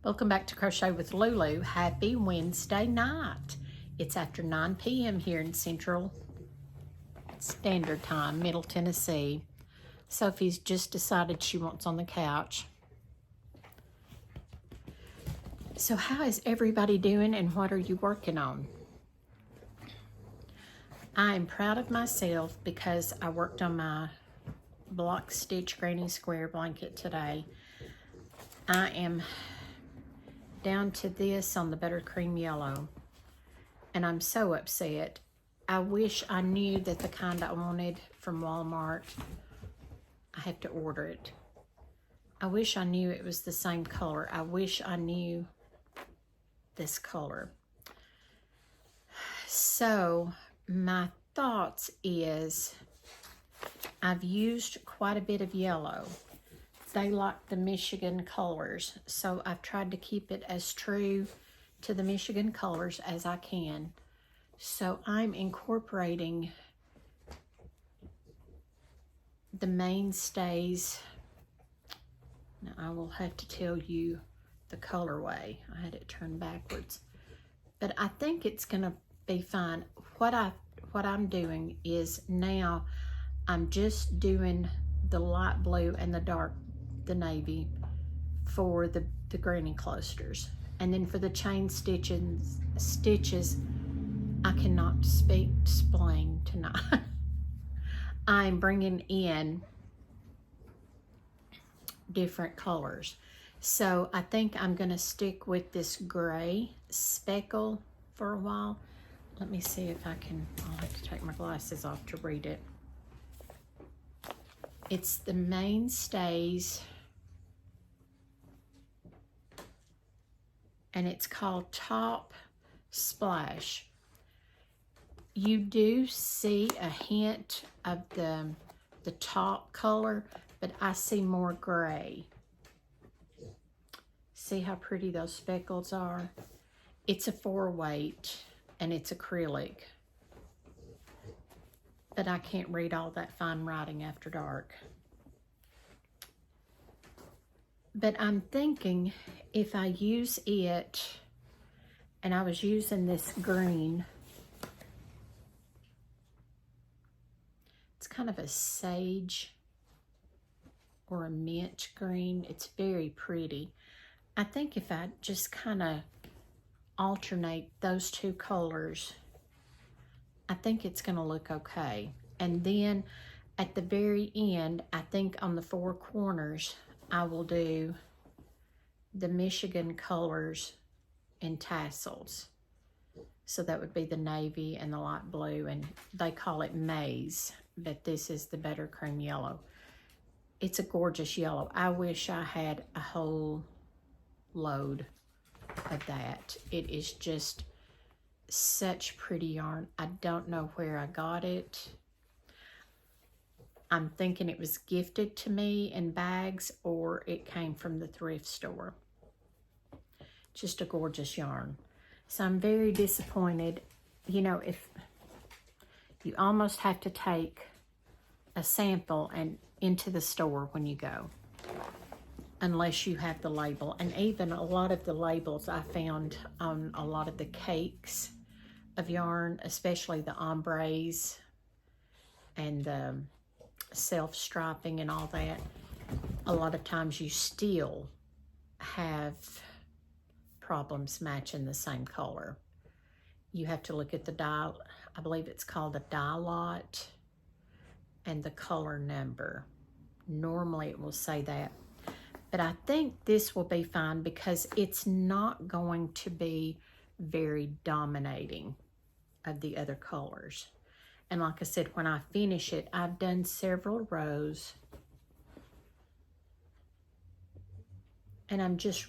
Welcome back to Crochet with Lulu. Happy Wednesday night. It's after 9 p.m. here in Central Standard Time, Middle Tennessee. Sophie's just decided she wants on the couch. So how is everybody doing and what are you working on? I am proud of myself because I worked on my block stitch granny square blanket today. I am down to this on the buttercream yellow, and I'm so upset. I wish I knew that the kind I wanted from Walmart, I have to order it. I wish I knew it was the same color. I wish I knew this color. So my thoughts is I've used quite a bit of yellow. They like the Michigan colors, so I've tried to keep it as true to the Michigan colors as I can. So I'm incorporating the mainstays. Now I will have to tell you the colorway. I had it turned backwards, but I think it's gonna be fine. What I'm doing is now I'm just doing the light blue and the navy for the granny clusters, and then for the chain stitches I cannot explain tonight. I'm bringing in different colors, so I think I'm gonna stick with this gray speckle for a while. Let me see if I can. I'll have to take my glasses off to read it. It's the mainstays, and it's called Top Splash. You do see a hint of the top color, but I see more gray. See how pretty those speckles are? It's a 4-weight and it's acrylic, but I can't read all that fine writing after dark. But I'm thinking if I use it, and I was using this green, it's kind of a sage or a mint green. It's very pretty. I think if I just kind of alternate those two colors, I think it's going to look okay. And then at the very end, I think on the 4 corners, I will do the Michigan colors in tassels. So that would be the navy and the light blue, and they call it maize, but this is the buttercream yellow. It's a gorgeous yellow. I wish I had a whole load of that. It is just such pretty yarn. I don't know where I got it. I'm thinking it was gifted to me in bags or it came from the thrift store. Just a gorgeous yarn. So I'm very disappointed. You know, if you almost have to take a sample and into the store when you go, unless you have the label. And even a lot of the labels I found on a lot of the cakes of yarn, especially the ombres and the self-striping and all that, a lot of times you still have problems matching the same color. You have to look at the dye, I believe it's called a dye lot, and the color number. Normally it will say that, but I think this will be fine because it's not going to be very dominating of the other colors. And like I said, when I finish it, I've done several rows, and I'm just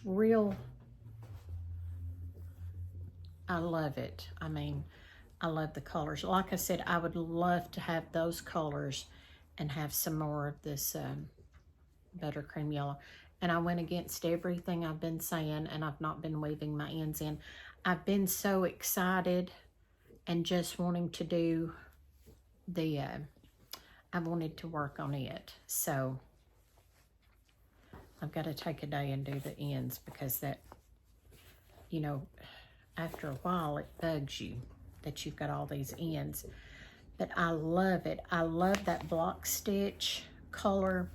I love it. I mean, I love the colors. Like I said, I would love to have those colors and have some more of this buttercream yellow. And I went against everything I've been saying, and I've not been weaving my ends in. I've been so excited and just wanting to do I wanted to work on it. So I've got to take a day and do the ends because that you know, after a while it bugs you that you've got all these ends. But I love it. I love that block stitch color,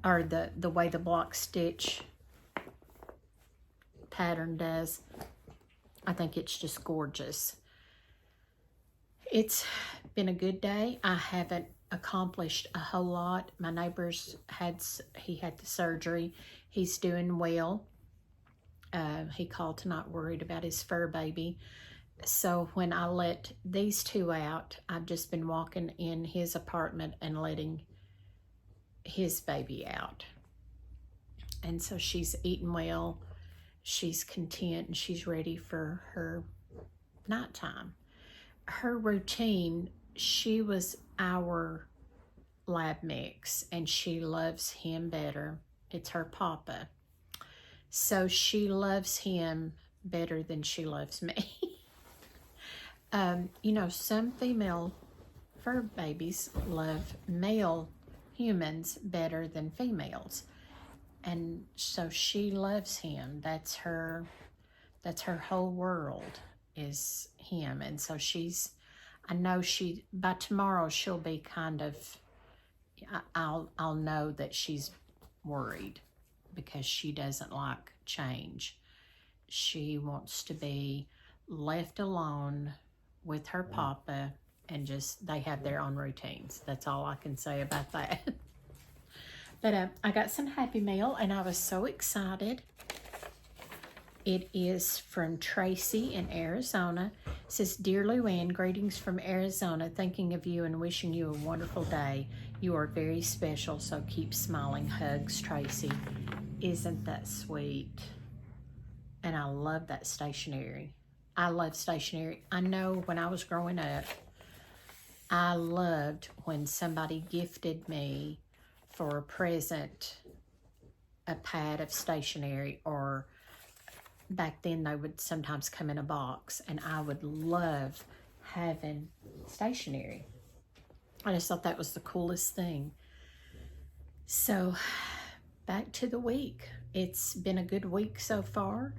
or the way the block stitch pattern does. I think it's just gorgeous. It's been a good day. I haven't accomplished a whole lot. My neighbor's he had the surgery. He's doing well. He called tonight worried about his fur baby. So when I let these two out, I've just been walking in his apartment and letting his baby out. And so she's eating well, she's content, and she's ready for her nighttime. Her routine, she was our lab mix, and she loves him better. It's her papa. So she loves him better than she loves me. You know, some female fur babies love male humans better than females. And so she loves him. That's her whole world is him. And so I know by tomorrow she'll be kind of, I'll know that she's worried because she doesn't like change. She wants to be left alone with her papa, and just they have their own routines. That's all I can say about that. But I got some Happy Mail, and I was so excited. It is from Tracy in Arizona. It says, "Dear Luann, greetings from Arizona. Thinking of you and wishing you a wonderful day. You are very special, so keep smiling. Hugs, Tracy." Isn't that sweet? And I love that stationery. I love stationery. I know when I was growing up, I loved when somebody gifted me for a present a pad of stationery, or back then they would sometimes come in a box, and I would love having stationery. I just thought that was the coolest thing. So back to the week. It's been a good week so far.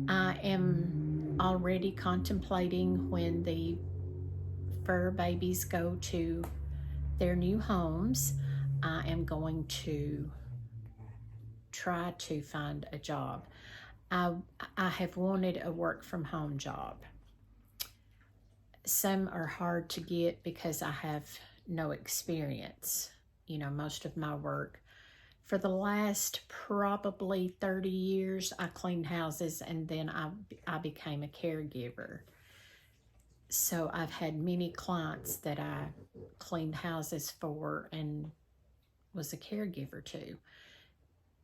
I am already contemplating when the fur babies go to their new homes, I am going to try to find a job. I have wanted a work from home job. Some are hard to get because I have no experience. You know, most of my work, for the last probably 30 years, I cleaned houses, and then I became a caregiver. So I've had many clients that I cleaned houses for and was a caregiver to.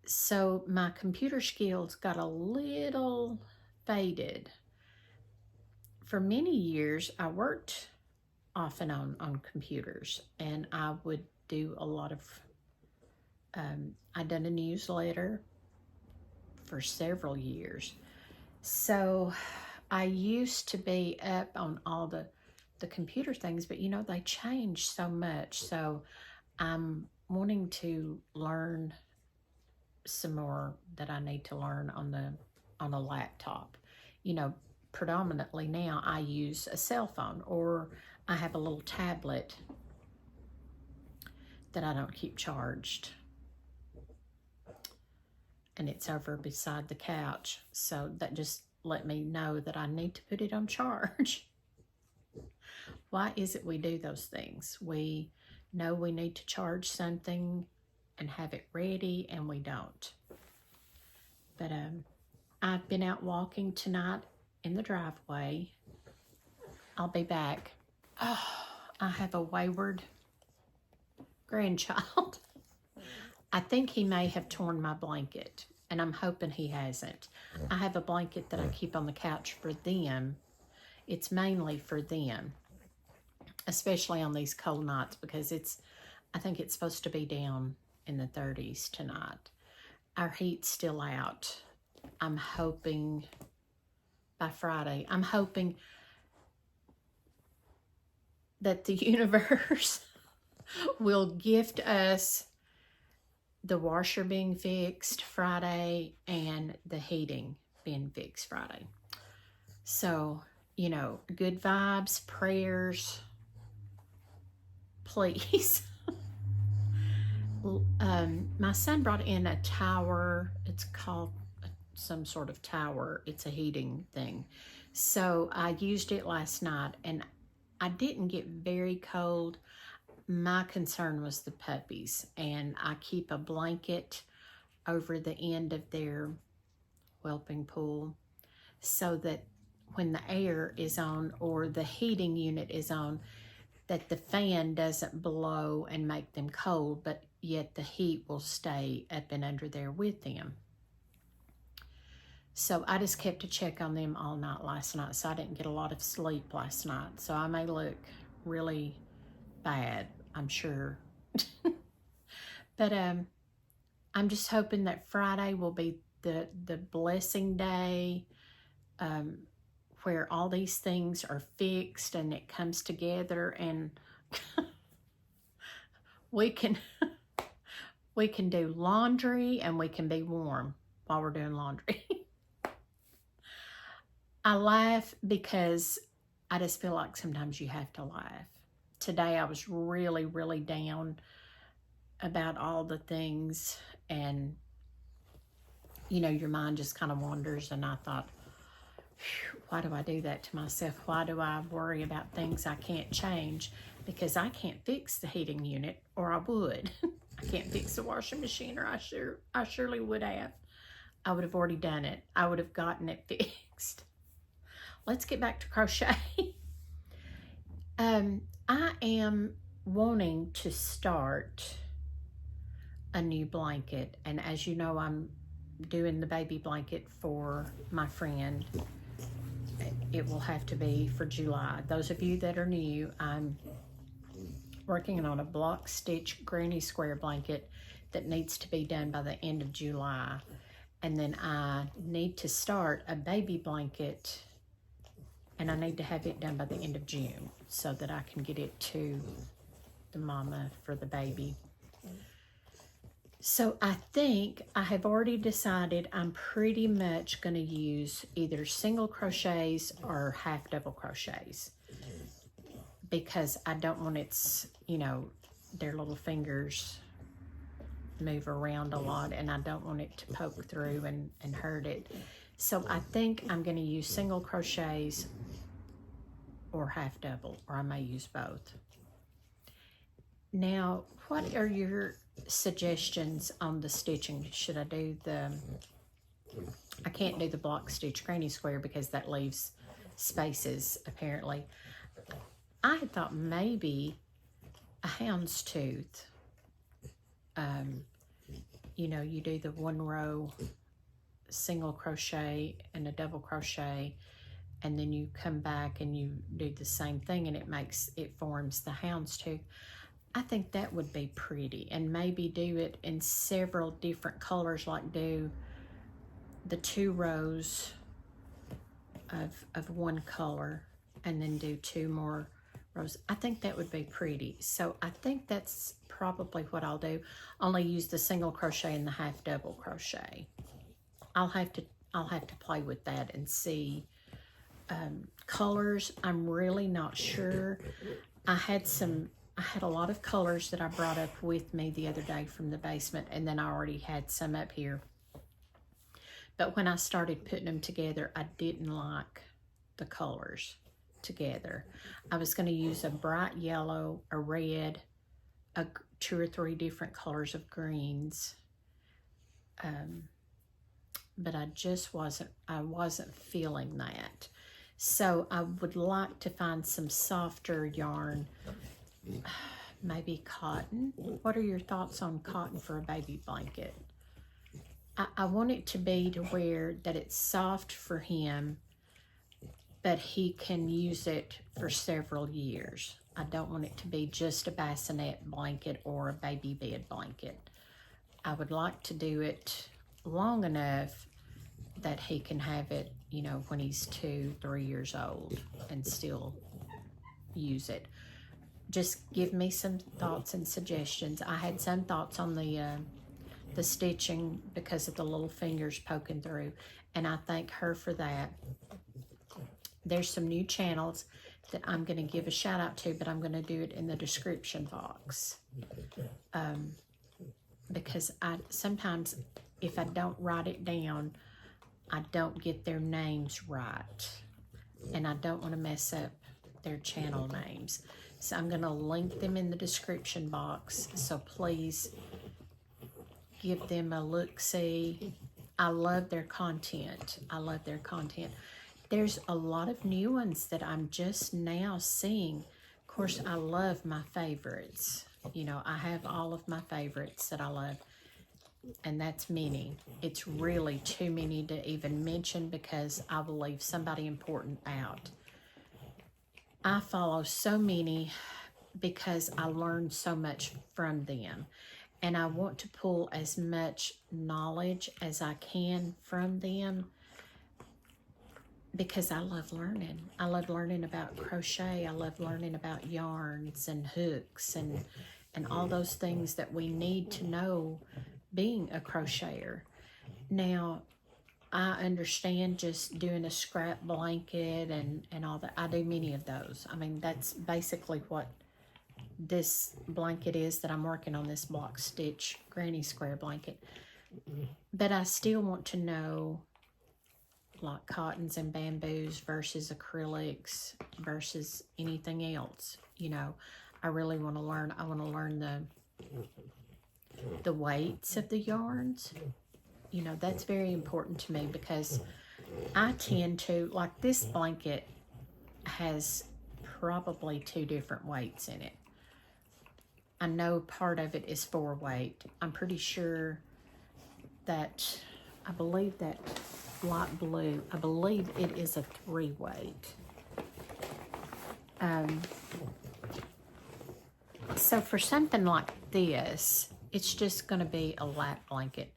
So my computer skills got a little faded. For many years, I worked off and on computers, and I would do a lot of, I'd done a newsletter for several years. So I used to be up on all the computer things, but you know, they changed so much. So I'm wanting to learn some more that I need to learn on a laptop. You know, predominantly now I use a cell phone, or I have a little tablet that I don't keep charged, and it's over beside the couch. So that just let me know that I need to put it on charge. Why is it we do those things? We know we need to charge something and have it ready, and we don't. But I've been out walking tonight in the driveway. I'll be back. Oh, I have a wayward grandchild. I think he may have torn my blanket, and I'm hoping he hasn't. I have a blanket that I keep on the couch for them. It's mainly for them, especially on these cold nights, because I think it's supposed to be down in the 30s tonight. Our heat's still out. I'm hoping by Friday, I'm hoping that the universe will gift us the washer being fixed Friday and the heating being fixed Friday. So, you know, good vibes, prayers, please. My son brought in a tower. It's called some sort of tower. It's a heating thing. So I used it last night and I didn't get very cold. My concern was the puppies, and I keep a blanket over the end of their whelping pool so that when the air is on or the heating unit is on, that the fan doesn't blow and make them cold, but yet the heat will stay up and under there with them. So I just kept a check on them all night last night, so I didn't get a lot of sleep last night. So I may look really bad, I'm sure. But I'm just hoping that Friday will be the blessing day, where all these things are fixed and it comes together, and we can do laundry and we can be warm while we're doing laundry. I laugh because I just feel like sometimes you have to laugh. Today I was really, really down about all the things, and you know, your mind just kind of wanders, and I thought, why do I do that to myself? Why do I worry about things I can't change? Because I can't fix the heating unit, or I would. I can't fix the washing machine, or I surely would have. I would have already done it. I would have gotten it fixed. Let's get back to crochet. I am wanting to start a new blanket, and as you know, I'm doing the baby blanket for my friend. It will have to be for July. Those of you that are new, I'm working on a block stitch granny square blanket that needs to be done by the end of July. And then I need to start a baby blanket, and I need to have it done by the end of June so that I can get it to the mama for the baby. So I think I have already decided I'm pretty much going to use either single crochets or half double crochets, because I don't want its, you know, their little fingers move around a lot, and I don't want it to poke through and hurt it. So I think I'm going to use single crochets or half double, or I may use both. Now, what are your suggestions on the stitching? Should I do I can't do the block stitch granny square because that leaves spaces apparently. I had thought maybe a houndstooth. You know, you do the 1 row single crochet and a double crochet, and then you come back and you do the same thing, and it forms the houndstooth. I think that would be pretty, and maybe do it in several different colors, like do the 2 rows of one color and then do 2 more rows. I think that would be pretty. So I think that's probably what I'll do. Only use the single crochet and the half double crochet. I'll have to play with that and see. Colors, I'm really not sure. I had a lot of colors that I brought up with me the other day from the basement, and then I already had some up here. But when I started putting them together, I didn't like the colors together. I was going to use a bright yellow, a red, 2 or 3 different colors of greens. But I just wasn't feeling that. So I would like to find some softer yarn, maybe cotton. What are your thoughts on cotton for a baby blanket? I want it to be to where that it's soft for him, but he can use it for several years. I don't want it to be just a bassinet blanket or a baby bed blanket. I would like to do it long enough that he can have it, you know, when he's 2-3 years old and still use it. Just give me some thoughts and suggestions. I had some thoughts on the the stitching because of the little fingers poking through, and I thank her for that. There's some new channels that I'm going to give a shout out to, but I'm going to do it in the description box. Because sometimes if I don't write it down, I don't get their names right. And I don't want to mess up their channel names. So I'm going to link them in the description box. So please give them a look-see. I love their content. I love their content. There's a lot of new ones that I'm just now seeing. Of course, I love my favorites. You know, I have all of my favorites that I love. And that's many. It's really too many to even mention because I will leave somebody important out. I follow so many because I learn so much from them. And I want to pull as much knowledge as I can from them because I love learning. I love learning about crochet. I love learning about yarns and hooks and all those things that we need to know being a crocheter. Now, I understand just doing a scrap blanket and all that. I do many of those. I mean, that's basically what this blanket is that I'm working on, this block stitch granny square blanket. But I still want to know like cottons and bamboos versus acrylics versus anything else. You know, I really want to learn. I want to learn the weights of the yarns. You know, that's very important to me because I tend to, like this blanket has probably 2 different weights in it. I know part of it is 4 weight. I'm pretty sure that, I believe that light blue, I believe it is a 3 weight. So for something like this, it's just going to be a light blanket.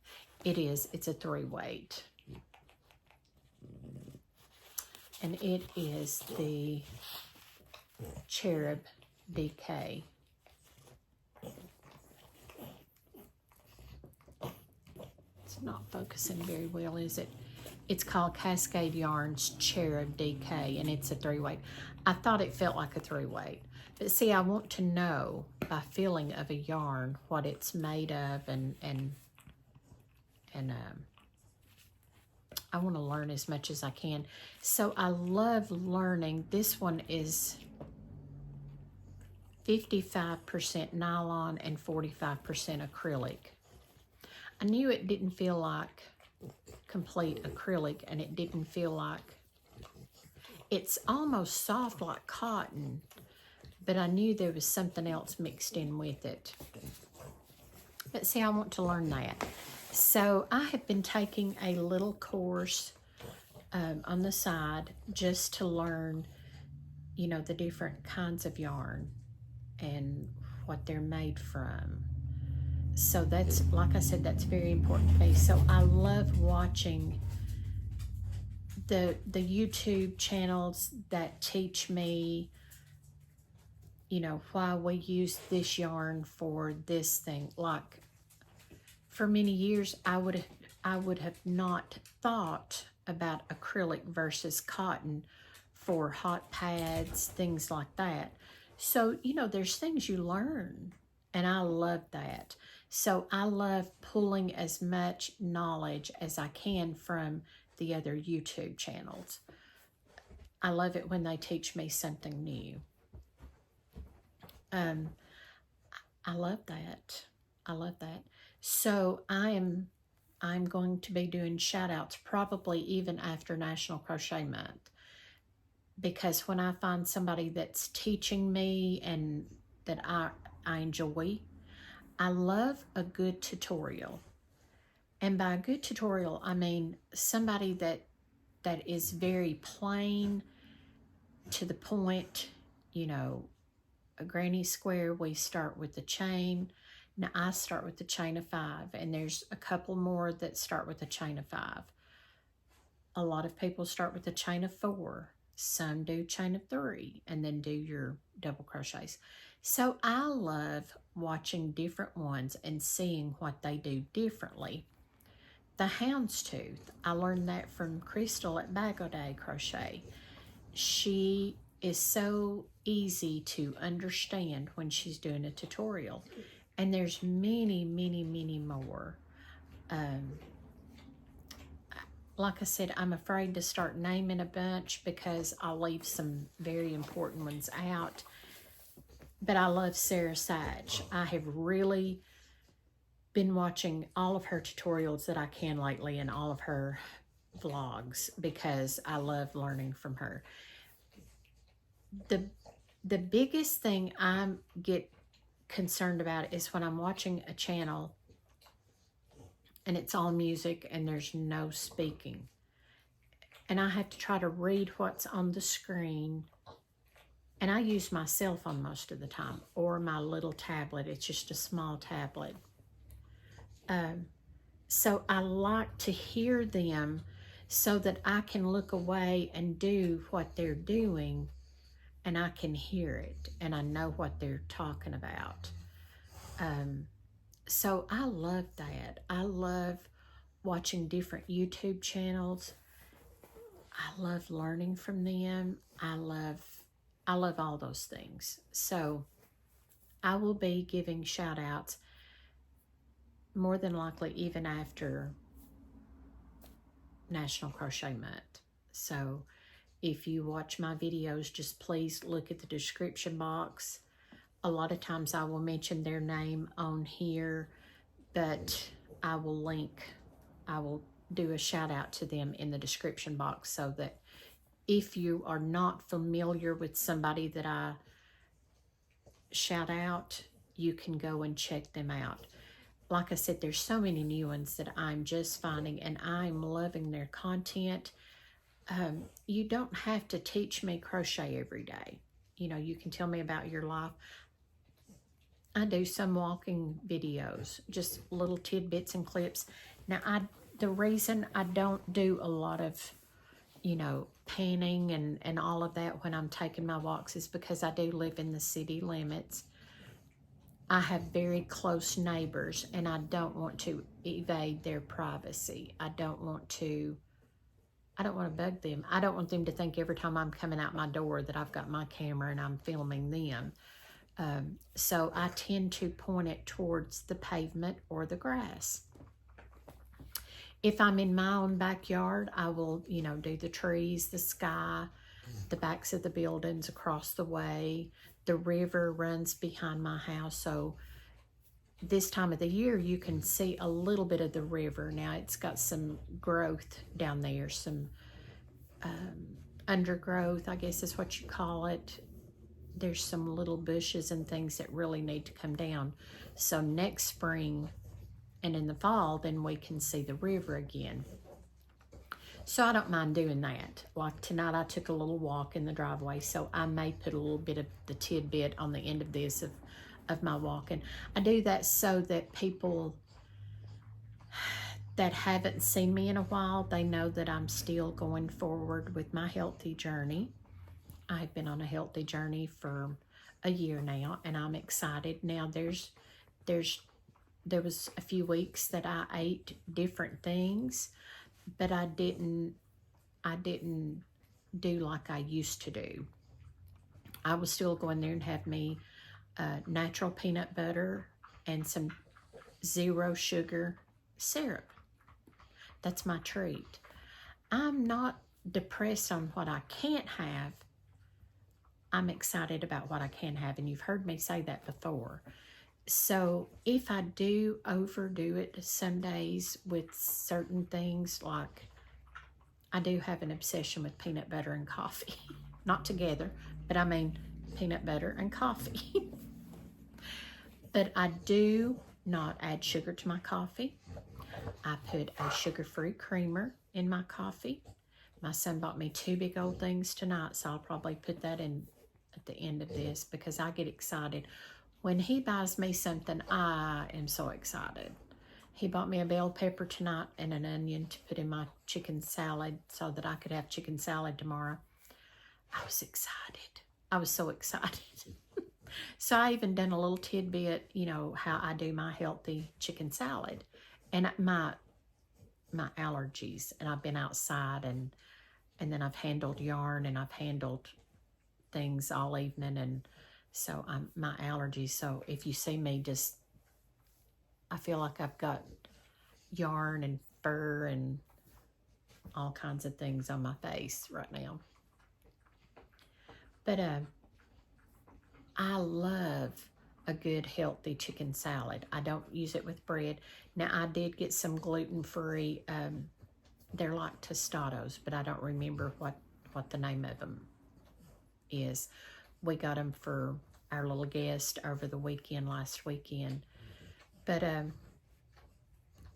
It's a 3 weight. And it is the Cherub DK. It's not focusing very well, is it? It's called Cascade Yarns Cherub DK, and it's a 3 weight. I thought it felt like a 3 weight. But see, I want to know by feeling of a yarn what it's made of, and I want to learn as much as I can. So I love learning. This one is 55% nylon and 45% acrylic. I knew it didn't feel like complete acrylic, and it didn't feel like, it's almost soft like cotton, but I knew there was something else mixed in with it. But see, I want to learn that. So I have been taking a little course on the side just to learn, you know, the different kinds of yarn and what they're made from. So that's, like I said, that's very important to me. So I love watching the YouTube channels that teach me, you know, why we use this yarn for this thing. Like for many years, I would have not thought about acrylic versus cotton for hot pads, things like that. So, you know, there's things you learn, and I love that. So I love pulling as much knowledge as I can from the other YouTube channels. I love it when they teach me something new. I love that. I love that. So I'm going to be doing shout outs probably even after National Crochet Month, because when I find somebody that's teaching me and that I enjoy, I love a good tutorial. And by a good tutorial, I mean somebody that is very plain, to the point. You know, a granny square, we start with the chain. Now I start with the chain of 5, and there's a couple more that start with a chain of 5. A lot of people start with a chain of 4. Some do chain of 3 and then do your double crochets. So I love watching different ones and seeing what they do differently. The houndstooth, I learned that from Crystal at Bag O' Day Crochet. She is so easy to understand when she's doing a tutorial. And there's many, many, many more. Like I said, I'm afraid to start naming a bunch because I'll leave some very important ones out. But I love Sarah Sage. I have really been watching all of her tutorials that I can lately and all of her vlogs because I love learning from her. The biggest thing I get concerned about is when I'm watching a channel and it's all music and there's no speaking. And I have to try to read what's on the screen. And I use my cell phone most of the time or my little tablet. It's just a small tablet. So I like to hear them so that I can look away and do what they're doing and I can hear it and I know what they're talking about. So I love that. I love watching different YouTube channels. I love learning from them. I love all those things. So I will be giving shout outs more than likely even after National Crochet Month. So if you watch my videos, just please look at the description box. A lot of times I will mention their name on here, but I will do a shout out to them in the description box so that if you are not familiar with somebody that I shout out, you can go and check them out. Like I said, there's so many new ones that I'm just finding and I'm loving their content. You don't have to teach me crochet every day. You know, you can tell me about your life. I do some walking videos, just little tidbits and clips. Now, the reason I don't do a lot of, panning and all of that when I'm taking my walks is because I do live in the city limits. I have very close neighbors and I don't want to evade their privacy. I don't want to bug them. I don't want them to think every time I'm coming out my door that I've got my camera and I'm filming them. So I tend to point it towards the pavement or the grass. If I'm in my own backyard, I will, do the trees, the sky, the backs of the buildings across the way. The river runs behind my house, so this time of the year you can see a little bit of the river. Now it's got some growth down there, some undergrowth, I guess is what you call it. There's some little bushes and things that really need to come down. So next spring and in the fall, then we can see the river again. So I don't mind doing that. Like tonight I took a little walk in the driveway, so I may put a little bit of the tidbit on the end of this of my walking. I do that so that people that haven't seen me in a while, they know that I'm still going forward with my healthy journey. I've been on a healthy journey for a year now, and I'm excited. Now there was a few weeks that I ate different things, but I didn't do like I used to do. I was still going there and have me natural peanut butter and some zero sugar syrup. That's my treat. I'm not depressed on what I can't have. I'm excited about what I can have, and you've heard me say that before. So if I do overdo it some days with certain things, like I do have an obsession with peanut butter and coffee. Not together, but I mean peanut butter and coffee. But I do not add sugar to my coffee. I put a sugar-free creamer in my coffee. My son bought me 2 big old things tonight, so I'll probably put that in at the end of this because I get excited. When he buys me something, I am so excited. He bought me a bell pepper tonight and an onion to put in my chicken salad so that I could have chicken salad tomorrow. I was excited. I was so excited. So I even done a little tidbit, you know, how I do my healthy chicken salad. And my allergies, and I've been outside, and then I've handled yarn, and I've handled things all evening, and so I'm my allergies. So if you see me, just I feel like I've got yarn and fur and all kinds of things on my face right now. But I love a good healthy chicken salad. I don't use it with bread. Now I did get some gluten-free. They're like tostados, but I don't remember what the name of them is. We got them for our little guest over the weekend, last weekend. But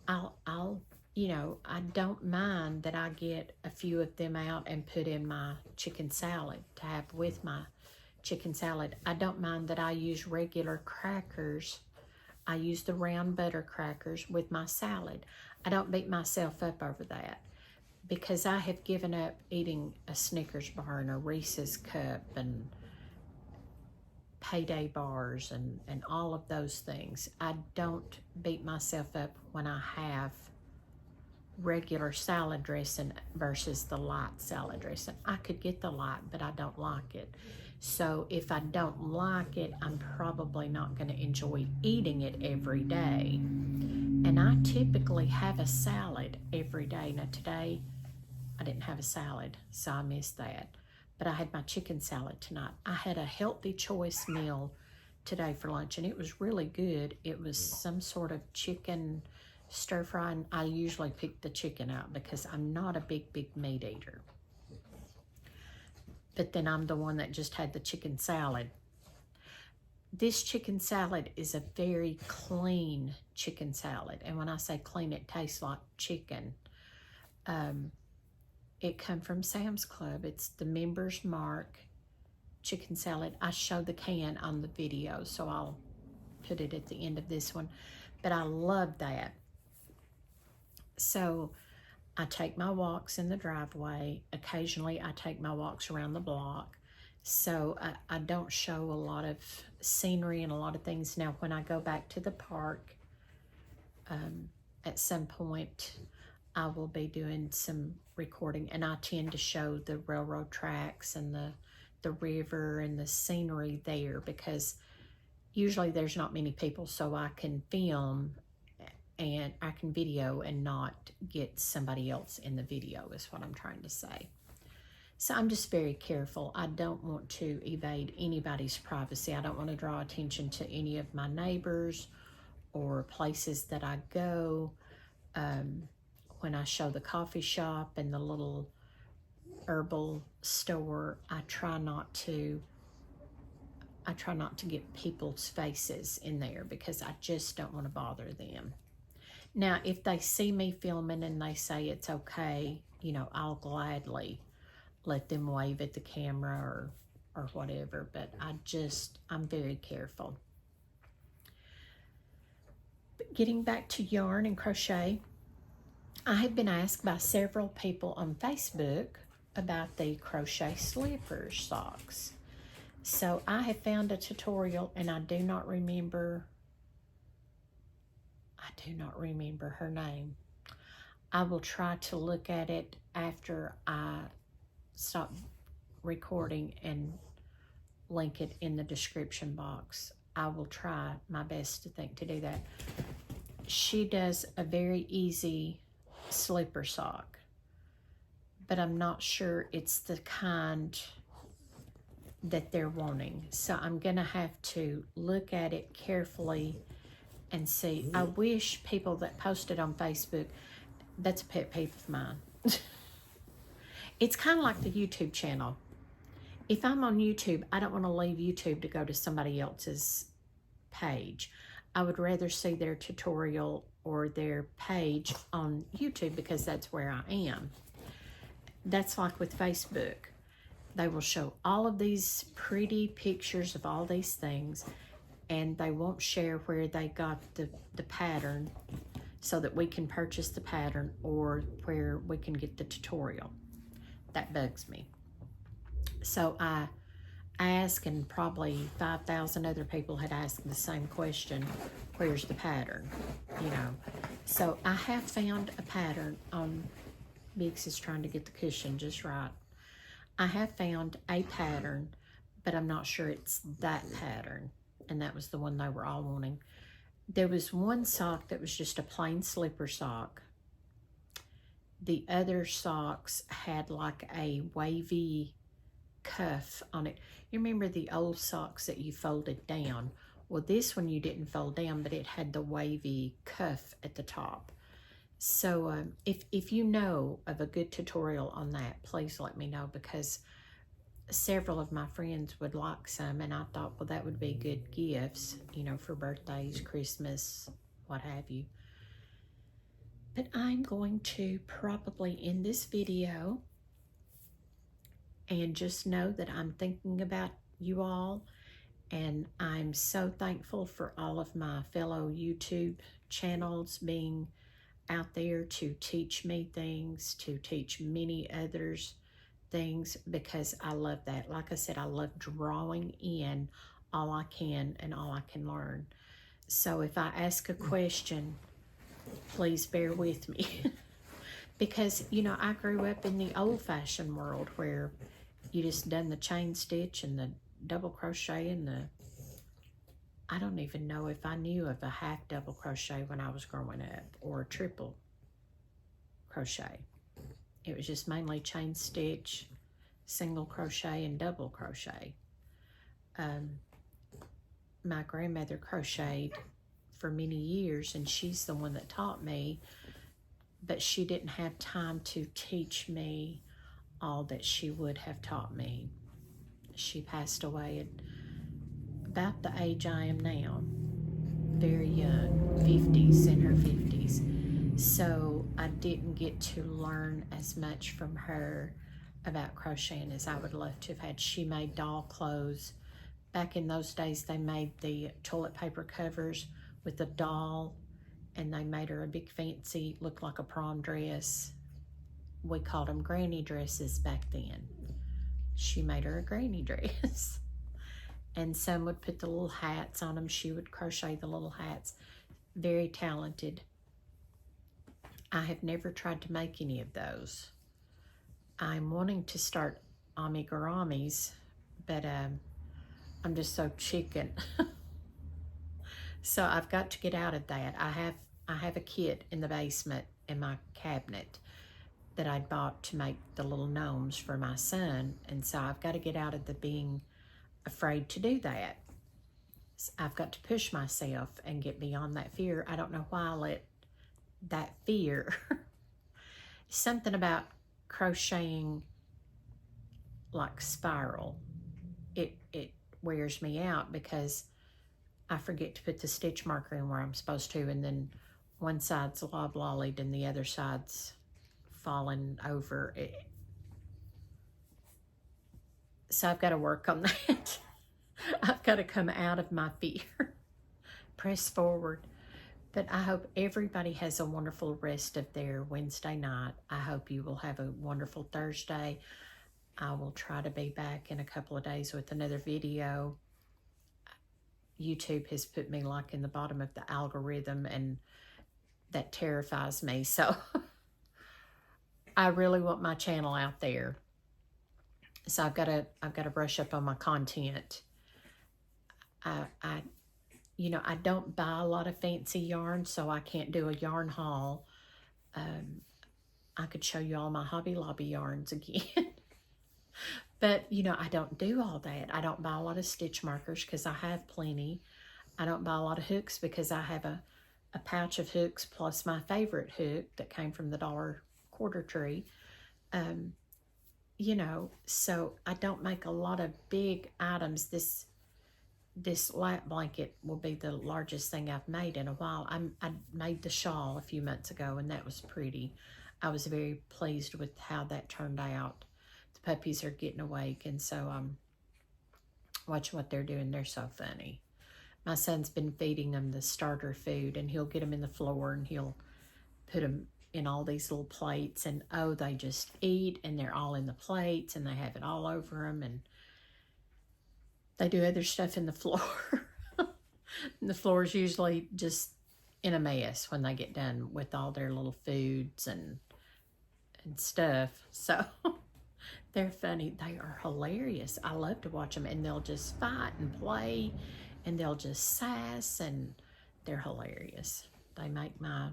I'll you know, I don't mind that I get a few of them out and put in my chicken salad to have with my chicken salad. I don't mind that I use regular crackers. I use the round butter crackers with my salad. I don't beat myself up over that, because I have given up eating a Snickers bar and a Reese's cup and payday bars and all of those things. I don't beat myself up when I have regular salad dressing versus the light salad dressing. I could get the light, but I don't like it. So if I don't like it, I'm probably not going to enjoy eating it every day. And I typically have a salad every day. Now today, I didn't have a salad, so I missed that. But I had my chicken salad tonight. I had a healthy choice meal today for lunch, and it was really good. It was some sort of chicken stir fry, and I usually pick the chicken out because I'm not a big meat eater. But then I'm the one that just had the chicken salad. This chicken salad is a very clean chicken salad. And when I say clean, it tastes like chicken. It come from Sam's Club. It's the Members Mark chicken salad. I show the can on the video, so I'll put it at the end of this one. But I love that. So I take my walks in the driveway. Occasionally I take my walks around the block. So I don't show a lot of scenery and a lot of things. Now when I go back to the park, at some point I will be doing some recording, and I tend to show the railroad tracks and the river and the scenery there, because usually there's not many people, so I can film and I can video and not get somebody else in the video, is what I'm trying to say. So I'm just very careful. I don't want to evade anybody's privacy. I don't want to draw attention to any of my neighbors or places that I go. When I show the coffee shop and the little herbal store, I try not to get people's faces in there, because I just don't want to bother them. Now, if they see me filming and they say it's okay, you know, I'll gladly let them wave at the camera or whatever, but I'm very careful. But getting back to yarn and crochet, I have been asked by several people on Facebook about the crochet slipper socks. So I have found a tutorial, and I do not remember her name. I will try to look at it after I stop recording and link it in the description box. I will try my best to do that. She does a very easy slipper sock, but I'm not sure it's the kind that they're wanting. So I'm gonna have to look at it carefully and see. I wish people that posted on Facebook, that's a pet peeve of mine. It's kind of like the YouTube channel. If I'm on YouTube, I don't want to leave YouTube to go to somebody else's page. I would rather see their tutorial or their page on YouTube, because that's where I am. That's like with Facebook. They will show all of these pretty pictures of all these things, and they won't share where they got the pattern so that we can purchase the pattern, or where we can get the tutorial. That bugs me. So I asked, and probably 5,000 other people had asked the same question, where's the pattern, you know. So I have found a pattern on, Biggs is trying to get the cushion just right. I have found a pattern, but I'm not sure it's that pattern, and that was the one they were all wanting. There was one sock that was just a plain slipper sock. The other socks had like a wavy cuff on it. You remember the old socks that you folded down? Well, this one you didn't fold down, but it had the wavy cuff at the top. So if you know of a good tutorial on that, please let me know, because several of my friends would like some, and I thought, well, that would be good gifts, you know, for birthdays, Christmas, what have you. But I'm going to probably end this video, and just know that I'm thinking about you all, and I'm so thankful for all of my fellow YouTube channels being out there to teach me things, to teach many others things, because I love that. Like I said, I love drawing in all I can and all I can learn. So if I ask a question, please bear with me. Because, you know, I grew up in the old-fashioned world where you just done the chain stitch and the double crochet and the, I don't even know if I knew of a half double crochet when I was growing up, or a triple crochet. It was just mainly chain stitch, single crochet, and double crochet. My grandmother crocheted for many years, and she's the one that taught me, but she didn't have time to teach me all that she would have taught me. She passed away at about the age I am now, very young, 50s, in her 50s. So I didn't get to learn as much from her about crocheting as I would love to have had. She made doll clothes. Back in those days, they made the toilet paper covers with a doll, and they made her a big fancy, looked like a prom dress. We called them granny dresses back then. She made her a granny dress. And some would put the little hats on them. She would crochet the little hats. Very talented. I have never tried to make any of those. I'm wanting to start amiguramis, but I'm just so chicken. So I've got to get out of that. I have a kit in the basement in my cabinet that I bought to make the little gnomes for my son, and so I've got to get out of the being afraid to do that. So I've got to push myself and get beyond that fear. I don't know why I let that fear, something about crocheting like spiral, it wears me out, because I forget to put the stitch marker in where I'm supposed to, and then one side's lob-lollied and the other side's falling over. So I've got to work on that. I've got to come out of my fear, press forward. But I hope everybody has a wonderful rest of their Wednesday night. I hope you will have a wonderful Thursday. I will try to be back in a couple of days with another video. YouTube has put me like in the bottom of the algorithm, and that terrifies me. So I really want my channel out there. So I've got to brush up on my content. You know, I don't buy a lot of fancy yarn, so I can't do a yarn haul. I could show you all my Hobby Lobby yarns again. But, you know, I don't do all that. I don't buy a lot of stitch markers because I have plenty. I don't buy a lot of hooks because I have a pouch of hooks plus my favorite hook that came from the dollar quarter tree. You know, so I don't make a lot of big items. This lap blanket will be the largest thing I've made in a while. I made the shawl a few months ago, and that was pretty. I was very pleased with how that turned out. The puppies are getting awake, and so I'm watching what they're doing. They're so funny. My son's been feeding them the starter food, and he'll get them in the floor, and he'll put them in all these little plates, and oh, they just eat, and they're all in the plates, and they have it all over them, and They do other stuff in the floor. And the floor is usually just in a mess when they get done with all their little foods and stuff. So they're funny. They are hilarious. I love to watch them, and they'll just fight and play, and they'll just sass, and they're hilarious. They make my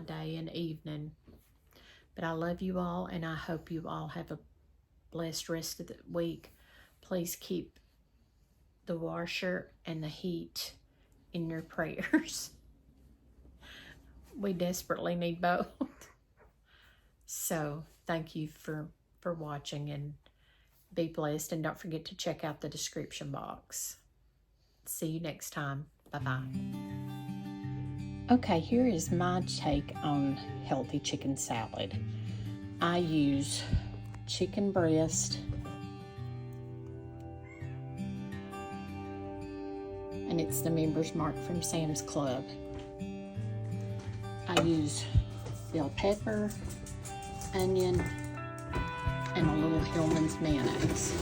day and evening. But I love you all, and I hope you all have a blessed rest of the week. Please keep the washer and the heat in your prayers. We desperately need both. So thank you for watching, and be blessed, and don't forget to check out the description box. See you next time. Bye-bye. Okay, here is my take on healthy chicken salad. I use chicken breast, and it's the Members Mark from Sam's Club. I use bell pepper, onion, and a little Hillman's mayonnaise.